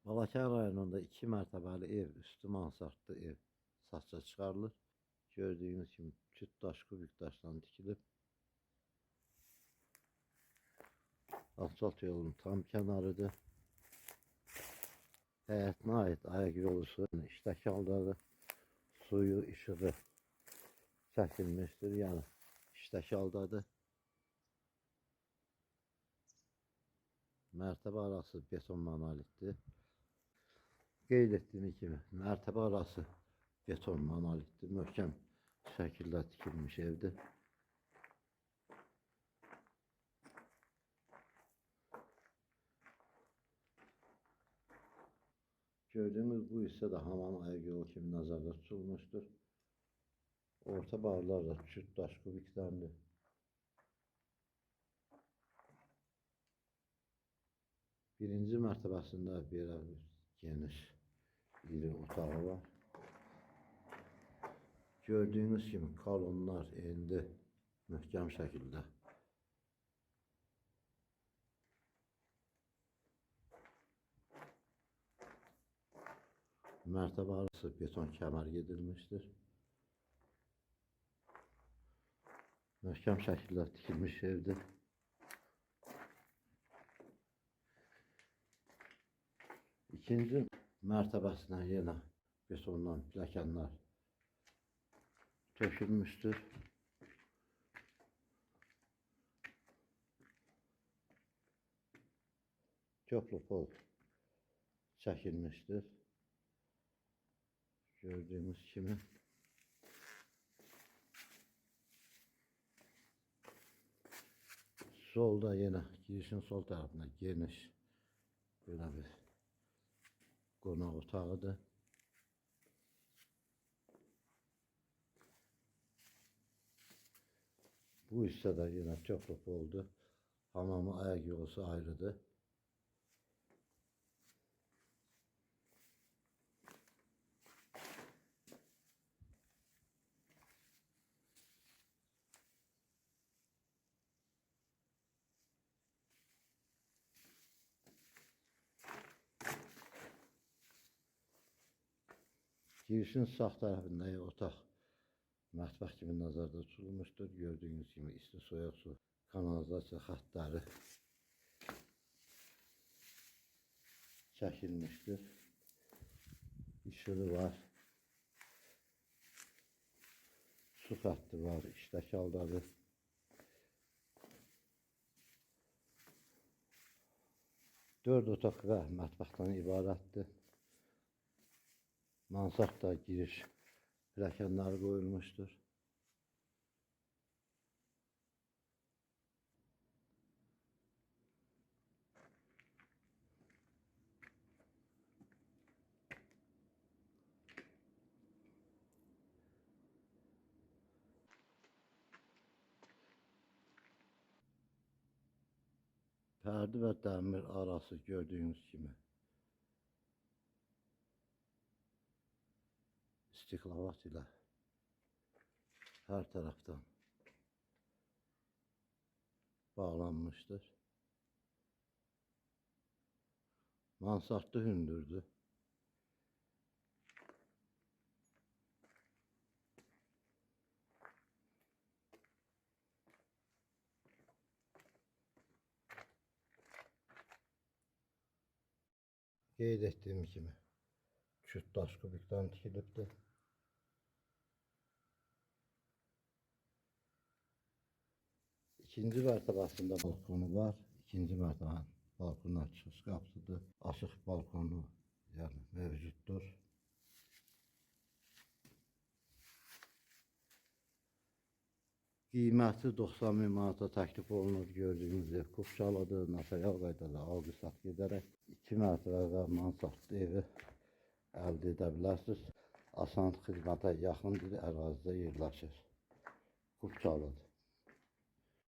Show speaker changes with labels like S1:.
S1: Balakən rayonunda 2 mərtəbəli ev, üstü mansardlı ev satışa çıxarılır. Gördüyünüz kimi küt daş, kubik daşdan tikilib. Asfalt yolun tam kənarıdır. Həyətinə aid ayaq yolusu işdəki haldadır. Suyu, işığı çəkilmişdir, yəni işdəki haldadır. Mərtəbə arası beton monolitdir. Qeyd etdiyim kimi mərtəbə arası beton monolitdir. Möhkəm şəkildə tikilmiş evdir. Gördüğünüz bu hissə də hamam ayaq yolu kimi nəzərdə tutulmuşdur. Orta bağlar da küt daş kubikdəndir. Birinci mərtəbəsində belə bir geniş iri otağı var. Gördüyünüz kimi kolonlar endi möhkəm şəkildə. Mərtəbə arası beton kəmər gedilmişdir. Möhkəm şəkildə tikilmiş evdir. İkinci mərtəbəsinə yenə betondan pilləkənlər tökülmüşdür. Köprü pol çəkilmişdir. Gördüyünüz kimi. Solda yenə girişin sol tərəfində geniş belə bir qonaq otağıdır. Bu hissədə yenə köprü poldur. Hamamı ayaq yolusu ayrıdır. Girişin sağ tərəfində otaq mətbəx kimi nəzərdə tutulmuşdur. Gördüyünüz kimi isti soyuq su kanalizasiya xəttləri çəkilmişdir. İşığı var. Su xətti var. İşdəki haldadır. Dörd otaq və mətbəxdən ibarətdir. Mansardda giriş pilləkənləri qoyulmuşdur. Pərdi və dəmir arası gördüyünüz kimi istiqlavat ilə hər tərəfdən bağlanmışdır. Mansardlı hündürdür. Qeyd etdiyim kimi küt daş kubikdən tikilibdir. İkinci mərtəbəsində balkonu var. İkinci mərtəbənin balkonuna çıxış qapısıdır. Açıq balkonu yəni mövcuddur. Qiyməti 90.000 manata təklif olunur. Gördüyünüz ev Kupçalıdır. Notarial qaydada alqı-sat gedərək 2 mərtəbə və mansardlı evi əldə edə bilərsiniz. Asan xidmətə yaxın bir ərazidə yerləşir. Kupçalıdır.